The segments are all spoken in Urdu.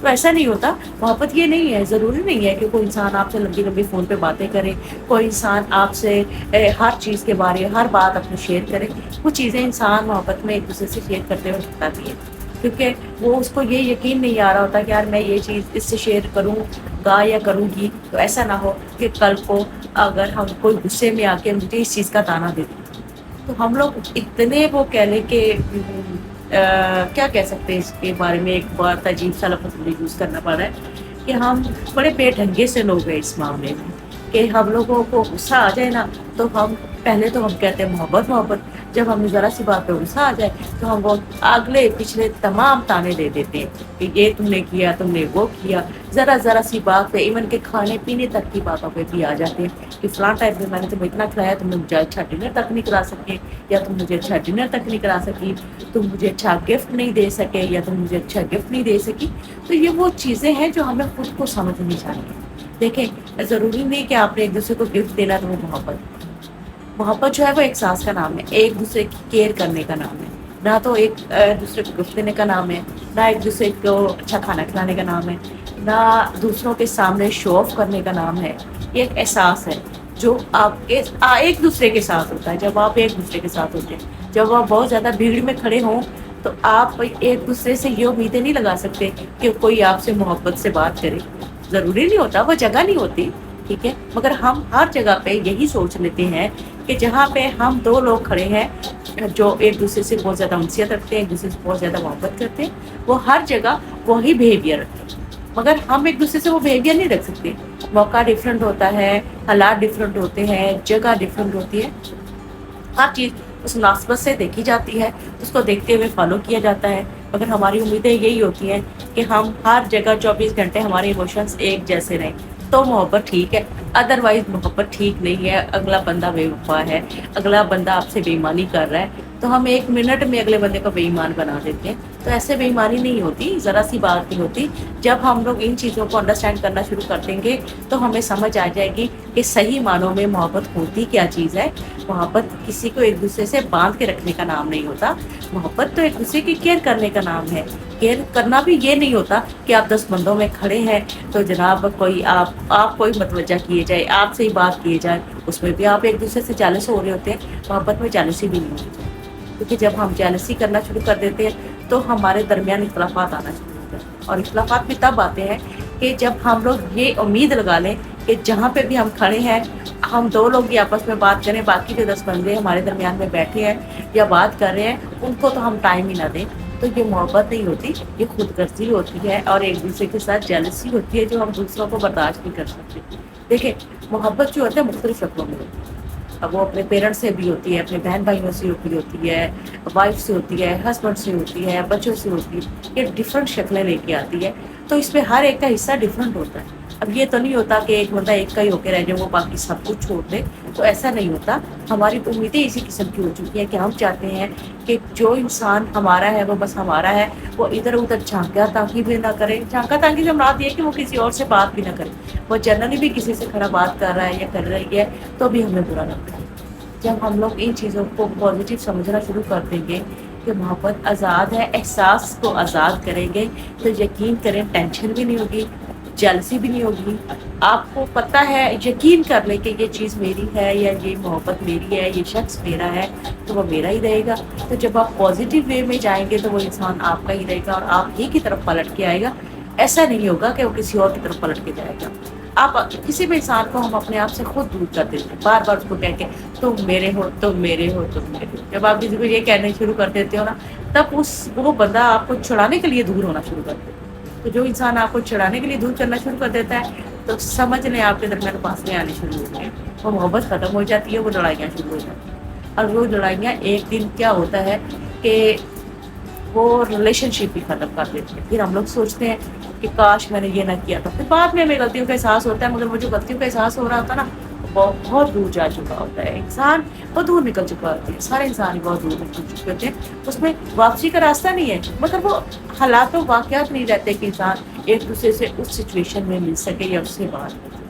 تو ایسا نہیں ہوتا. محبت یہ نہیں ہے، ضروری نہیں ہے کہ کوئی انسان آپ سے لمبی لمبی فون پہ باتیں کرے، کوئی انسان آپ سے ہر چیز کے بارے ہر بات اپنی شیئر کرے. وہ چیزیں انسان محبت میں ایک دوسرے سے شیئر کرتے ہوئے بتاتی ہے، کیونکہ وہ اس کو یہ یقین نہیں آ رہا ہوتا کہ یار میں یہ چیز اس سے شیئر کروں گا یا کروں گی تو ایسا نہ ہو کہ کل کو اگر ہم کوئی غصے میں آ کے مجھے اس چیز کا تانا دے دیں. تو ہم لوگ اتنے وہ کہہ لیں کہ کیا کہہ سکتے ہیں اس کے بارے میں، ایک بہت عجیب سا لفظ مجھے یوز کرنا پڑ رہا ہے کہ ہم بڑے بے ڈھنگے سے لوگ ہیں اس معاملے میں، کہ ہم لوگوں کو غصہ آ جائے نا تو ہم پہلے تو ہم کہتے ہیں محبت محبت، جب ہمیں ذرا سی بات پہ غصہ آ جائے تو ہم وہ اگلے پچھلے تمام تانے دے دیتے ہیں کہ یہ تم نے کیا، تم نے وہ کیا. ذرا سی بات پہ، ایون کہ کھانے پینے تک کی باتوں پہ بھی آ جاتے ہیں کہ فلاں ٹائم پہ میں نے تمہیں اتنا کھلایا، تم نے مجھے اچھا ڈنر تک نہیں کرا سکے، یا تم مجھے اچھا ڈنر تک نہیں کرا سکی، تم مجھے اچھا گفٹ نہیں دے سکے، یا تم مجھے اچھا گفٹ نہیں دے سکی. تو یہ وہ چیزیں ہیں جو ہمیں خود کو سمجھنی چاہیے. دیکھیں ضروری نہیں کہ آپ نے ایک دوسرے کو گفٹ دینا تو وہ محبت جو ہے وہ احساس کا نام ہے، ایک دوسرے کی کیئر کرنے کا نام ہے. نہ تو ایک دوسرے کو گفٹ دینے کا نام ہے، نہ ایک دوسرے کو اچھا کھانا کھلانے کا نام ہے، نہ دوسروں کے سامنے شو آف کرنے کا نام ہے. یہ ایک احساس ہے جو آپ کے ایک دوسرے کے ساتھ ہوتا ہے. جب آپ ایک دوسرے کے ساتھ ہوتے ہیں، جب آپ بہت زیادہ بھیڑ میں کھڑے ہوں تو آپ ایک دوسرے سے یہ امیدیں نہیں لگا سکتے کہ کوئی آپ سے محبت سے بات کرے. ضروری نہیں ہوتا، وہ جگہ نہیں ہوتی، ٹھیک ہے، مگر ہم ہر جگہ پہ یہی سوچ لیتے ہیں کہ جہاں پہ ہم دو لوگ کھڑے ہیں جو ایک دوسرے سے بہت زیادہ انسیت رکھتے ہیں، ایک دوسرے سے بہت زیادہ محبت کرتے ہیں، وہ ہر جگہ وہی بیہیویئر رکھتے ہیں. مگر ہم ایک دوسرے سے وہ بیہیویئر نہیں رکھ سکتے. موقع ڈفرینٹ ہوتا ہے، حالات ڈفرینٹ ہوتے ہیں، جگہ ڈفرینٹ ہوتی ہے. ہر چیز اس مناسبت سے دیکھی جاتی ہے، اس کو دیکھتے ہوئے فالو کیا جاتا ہے. مگر ہماری امیدیں یہی ہوتی ہیں کہ ہم ہر جگہ 24 گھنٹے ہمارے ایموشنس ایک جیسے رہیں تو محبت ٹھیک ہے، ادروائز محبت ٹھیک نہیں ہے. اگلا بندہ بے وفا ہے، اگلا بندہ آپ سے بے ایمانی کر رہا ہے تو ہم 1 منٹ میں اگلے بندے کو بے ایمان بنا دیتے ہیں. تو ایسے بے ایمانی نہیں ہوتی، ذرا سی بات نہیں ہوتی. جب ہم لوگ ان چیزوں کو انڈرسٹینڈ کرنا شروع کر دیں گے تو ہمیں سمجھ آ جائے گی کہ صحیح معنوں میں محبت ہوتی کیا چیز ہے. محبت کسی کو ایک دوسرے سے باندھ کے رکھنے کا نام نہیں ہوتا. محبت تو ایک دوسرے کی کیئر کرنے کا نام ہے. کیئر کرنا بھی یہ نہیں ہوتا کہ آپ 10 بندوں میں کھڑے ہیں تو جناب کوئی آپ کوئی متوجہ کیے جائے، آپ سے ہی بات کیے جائے، اس میں بھی آپ ایک دوسرے سے جالس ہو رہے ہوتے ہیں. محبت میں جالسی بھی نہیں ہوتی، کیونکہ جب ہم جالسی کرنا شروع کر دیتے ہیں تو ہمارے درمیان اختلافات آنا شروع ہوتے ہیں. اور اختلافات بھی تب آتے ہیں کہ جب ہم لوگ یہ امید لگا لیں کہ جہاں پہ بھی ہم کھڑے ہیں ہم دو لوگ ہی آپس میں بات کریں، باقی جو 10 بندے ہمارے درمیان میں بیٹھے ہیں یا بات کر رہے ہیں ان کو تو ہم ٹائم ہی نہ دیں. تو یہ محبت نہیں ہوتی، یہ خود غرضی ہوتی ہے اور ایک دوسرے کے ساتھ جیلسی ہوتی ہے جو ہم دوسروں کو برداشت نہیں کر سکتے. دیکھیں محبت جو ہوتا ہے مختلف شکلوں میں ہوتی ہے. اب وہ اپنے پیرنٹس سے بھی ہوتی ہے، اپنے بہن بھائیوں سے بھی ہوتی ہے، وائف سے ہوتی ہے، ہسبینڈ سے ہوتی ہے، بچوں سے ہوتی ہے. یہ ڈفرینٹ شکلیں لے کے آتی ہے تو اس میں ہر ایک کا حصہ ڈفرینٹ ہوتا ہے. اب یہ تو نہیں ہوتا کہ ایک بندہ ایک کا ہی ہو کے رہ جائے وہ باقی سب کچھ چھوڑ دے، تو ایسا نہیں ہوتا. ہماری امیدیں اسی قسم کی ہو چکی ہیں کہ ہم چاہتے ہیں کہ جو انسان ہمارا ہے وہ بس ہمارا ہے، وہ ادھر ادھر جھانکا تاکی بھی نہ کرے. جھانکا تاکی سے مراد یہ کہ وہ کسی اور سے بات بھی نہ کرے، وہ جنرلی بھی کسی سے کھڑا بات کر رہا ہے یا کر رہی ہے تو بھی ہمیں برا لگتا ہے. جب ہم لوگ ان چیزوں کو پازیٹیو سمجھنا شروع کر دیں گے کہ محبت آزاد ہے، احساس کو آزاد کریں گے تو یقین کریں ٹینشن بھی نہیں ہوگی، جیلسی بھی نہیں ہوگی. آپ کو پتہ ہے، یقین کر لیں کہ یہ چیز میری ہے یا یہ محبت میری ہے، یہ شخص میرا ہے تو وہ میرا ہی رہے گا. تو جب آپ پازیٹیو وے میں جائیں گے تو وہ انسان آپ کا ہی رہے گا اور آپ ہی کی طرف پلٹ کے آئے گا. ایسا نہیں ہوگا کہ وہ کسی اور کی طرف پلٹ کے جائے گا. آپ کسی بھی انسان کو ہم اپنے آپ سے خود دور کر دیتے ہیں بار بار اس کو کہہ کے تم میرے ہو، تم میرے ہو، تم میرے ہو. جب آپ کسی کو یہ کہنے شروع کر دیتے ہو نا تب وہ بندہ آپ کو چھڑانے کے لیے دور ہونا شروع کر دیتا ہے. تو جو انسان آپ کو چھڑانے کے لیے دور کرنا شروع کر دیتا ہے تو سمجھ لیں آپ کے درمیان فاصلے آنے شروع ہوتے ہیں، وہ محبت ختم ہو جاتی ہے، وہ لڑائیاں شروع ہو جاتی ہیں. اور وہ لڑائیاں ایک دن کیا ہوتا ہے کہ وہ ریلیشن شپ بھی ختم کر دیتے ہیں. پھر ہم لوگ سوچتے ہیں کہ کاش میں نے یہ نہ کیا تھا. پھر بعد میں ہمیں غلطیوں کا احساس ہوتا ہے، مگر وہ جو غلطیوں کا احساس ہو رہا ہوتا ہے نا وہ بہت دور جا چکا ہوتا ہے. انسان بہت دور نکل چکا ہوتا ہے، سارے انسان ہی بہت دور نکل چکے ہوتے ہیں. اس میں واپسی کا راستہ نہیں ہے، مگر وہ حالات و واقعات نہیں رہتے کہ انسان ایک دوسرے سے اس سچویشن میں مل سکے یا اس سے بات کرے.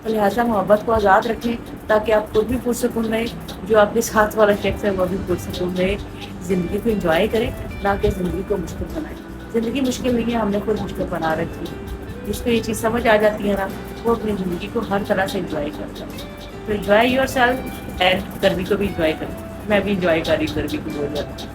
تو لہٰذا محبت کو آزاد رکھیں تاکہ آپ خود بھی پرسکون رہیں، جو آپ کے ساتھ والا شخص ہے وہ بھی پرسکون رہے. زندگی کو انجوائے کریں، نہ کہ زندگی کو مشکل بنائیں. زندگی مشکل نہیں ہے، ہم نے خود مشکل بنا رکھی ہے. جس کو یہ چیز سمجھ آ جاتی ہے نا وہ اپنی زندگی کو ہر طرح سے انجوائے کرتا ہے. تو انجوائے یور سیلف اینڈ گرمی کو بھی انجوائے کریں. میں بھی انجوائے کر رہی ہوں گرمی کو بہت زیادہ.